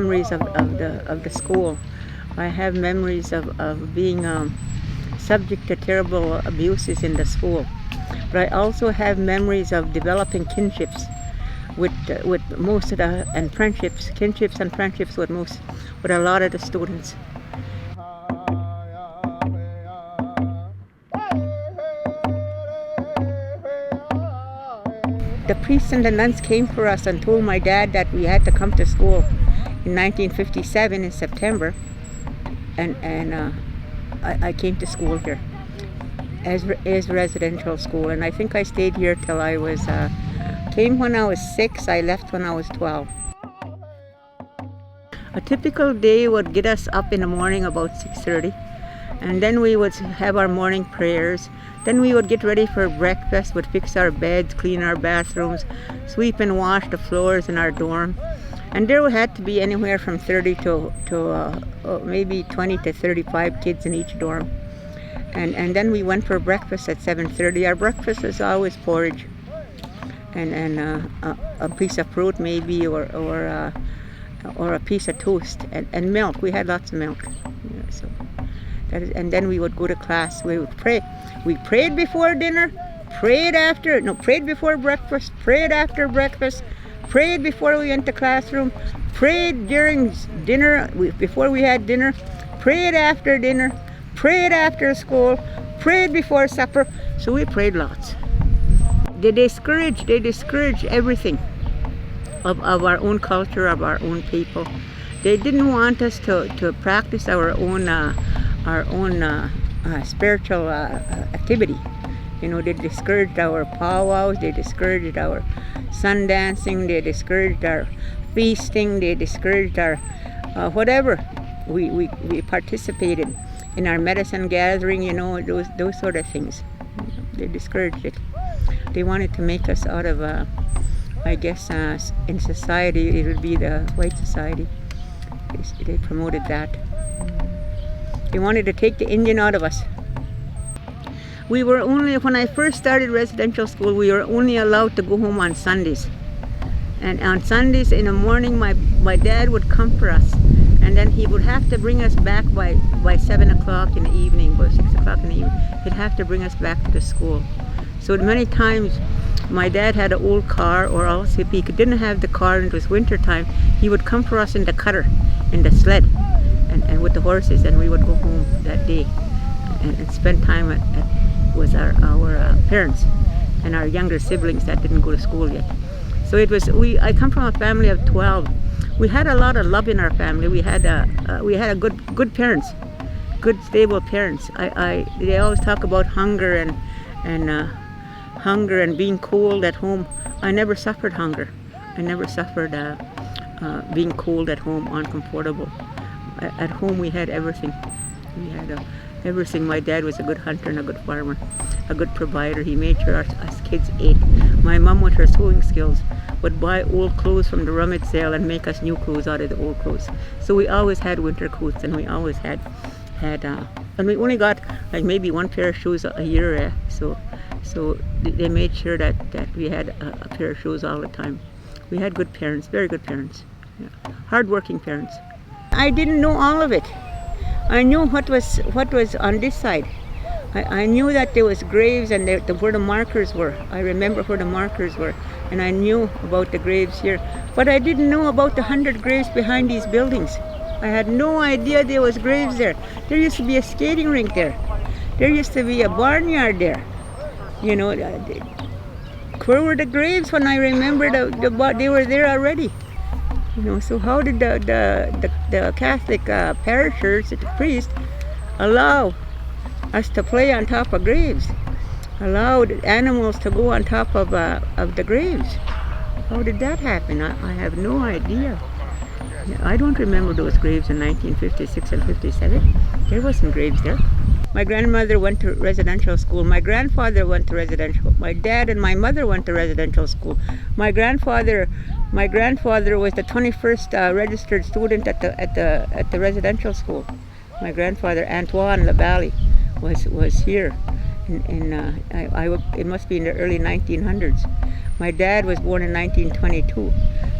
memories of the school. I have memories of being subject to terrible abuses in the school. But I also have memories of developing kinships with most of the and kinships and friendships with a lot of the students. The priests and the nuns came for us and told my dad that we had to come to school in 1957 in September, and I came to school here as residential school, and I think I stayed here till I was came when I was 6. I left when I was 12. A typical day would get us up in the morning about 6:30, and then we would have our morning prayers. Then we would get ready for breakfast, would fix our beds, clean our bathrooms, sweep and wash the floors in our dorm. And there had to be anywhere from 30 to maybe 20 to 35 kids in each dorm. And then we went for breakfast at 7:30. Our breakfast was always porridge and a piece of fruit maybe, or a piece of toast and milk. We had lots of milk. So and then we would go to class. We would pray. We prayed before dinner, prayed before breakfast, prayed after breakfast, prayed before we went to classroom, prayed during dinner, before we had dinner, prayed after dinner, prayed after school, prayed before supper. So we prayed lots. They discouraged everything of our own culture, of our own people. They didn't want us to practice our own spiritual activity. They discouraged our powwows, they discouraged our sun dancing, they discouraged our feasting, they discouraged our whatever we participated in, our medicine gathering, those sort of things. They discouraged it. They wanted to make us out of, I guess, in society, it would be the white society. They promoted that. They wanted to take the Indian out of us. We were only, when I first started residential school, we were only allowed to go home on Sundays. And on Sundays in the morning, my dad would come for us. And then he would have to bring us back by 7 o'clock in the evening, by 6 o'clock in the evening. He'd have to bring us back to the school. So many times, my dad had an old car, or else if he didn't have the car and it was winter time, he would come for us in the cutter, in the sled, and with the horses, and we would go home that day and spend time with our parents and our younger siblings that didn't go to school yet. So I come from a family of 12. We had a lot of love in our family. We had a good parents, good stable parents. They always talk about hunger and being cold at home. I never suffered hunger. I never suffered being cold at home, uncomfortable. At home we had everything. We had everything. My dad was a good hunter and a good farmer, a good provider. He made sure us kids ate. My mom, with her sewing skills, would buy old clothes from the rummage sale and make us new clothes out of the old clothes. So we always had winter coats, and we always had and we only got like maybe one pair of shoes a year. So they made sure that we had a pair of shoes all the time. We had good parents, very good parents, hard-working parents. I didn't know all of it. I knew what was on this side. I knew that there was graves and where the markers were. I remember where the markers were, and I knew about the graves here. But I didn't know about the 100 graves behind these buildings. I had no idea there was graves there. There used to be a skating rink there. There used to be a barnyard there. Where were the graves when I remember they were there already? So how did the Catholic parishioners, the priest, allow us to play on top of graves? Allowed animals to go on top of the graves? How did that happen? I have no idea. I don't remember those graves in 1956 and 57. There wasn't graves there. My grandmother went to residential school. My grandfather went to residential. My dad and my mother went to residential school. My grandfather was the 21st registered student at the residential school. My grandfather, Antoine LaBalle, was here. It must be in the early 1900s. My dad was born in 1922,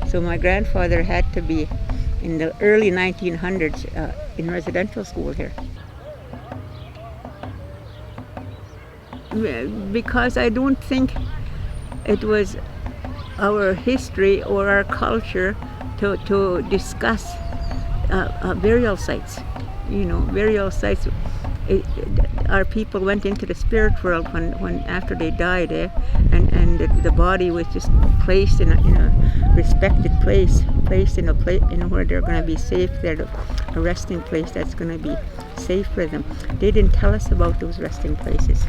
so my grandfather had to be in the early 1900s in residential school here. Because I don't think it was our history or our culture to discuss burial sites. Burial sites. Our people went into the spirit world when after they died, and the body was just placed in a respected place, placed in a place where they're going to be safe. They're a resting place that's going to be safe for them. They didn't tell us about those resting places.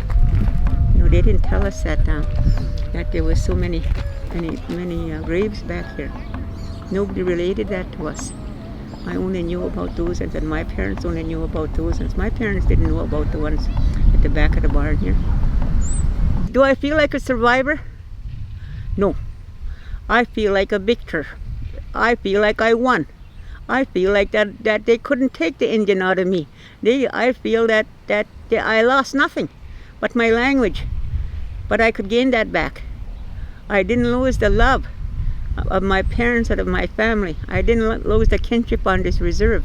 They didn't tell us that there was so many graves back here. Nobody related that to us. I only knew about those, and my parents only knew about those, and my parents didn't know about the ones at the back of the barn here. Do I feel like a survivor? No. I feel like a victor. I feel like I won. I feel like that they couldn't take the Indian out of me. I feel that I lost nothing but my language, but I could gain that back. I didn't lose the love of my parents and of my family. I didn't lose the kinship on this reserve.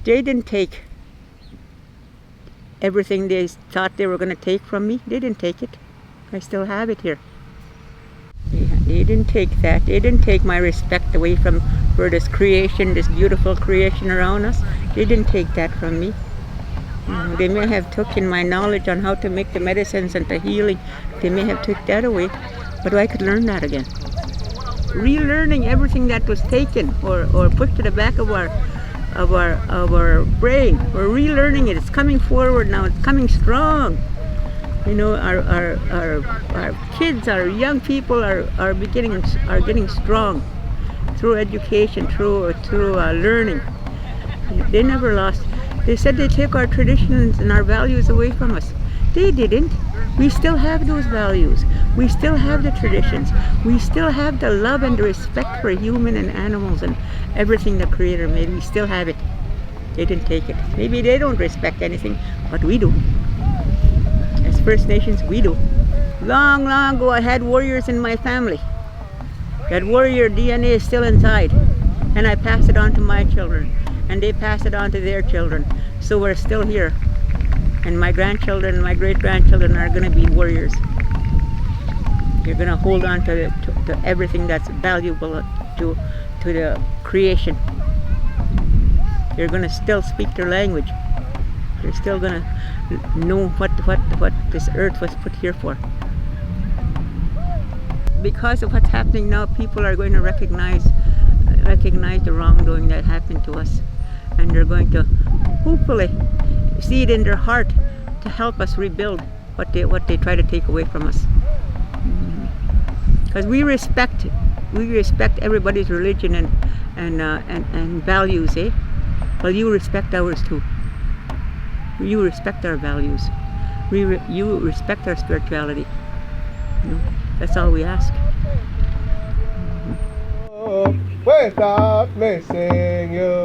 They didn't take everything they thought they were going to take from me. They didn't take it. I still have it here. They didn't take that. They didn't take my respect away for this creation, this beautiful creation around us. They didn't take that from me. They may have taken my knowledge on how to make the medicines and the healing. They may have took that away, but I could learn that again. Relearning everything that was taken or put to the back of our brain. We're relearning it. It's coming forward now. It's coming strong. Our kids, our young people are getting strong through education, through learning. They never lost. They said they took our traditions and our values away from us. They didn't. We still have those values. We still have the traditions. We still have the love and the respect for human and animals and everything the Creator made. We still have it. They didn't take it. Maybe they don't respect anything, but we do. As First Nations, we do. Long, long ago, I had warriors in my family. That warrior DNA is still inside, and I pass it on to my children, and they pass it on to their children. So we're still here. And my grandchildren and my great-grandchildren are going to be warriors. You're going to hold on to everything that's valuable to the creation. You're going to still speak their language. You're still going to know what this earth was put here for. Because of what's happening now, people are going to recognize the wrongdoing that happened to us, and they're going to hopefully see it in their heart to help us rebuild what they try to take away from us. Because we respect everybody's religion and values, eh? Well, you respect ours too. You respect our values. You respect our spirituality. That's all we ask. Without missing you.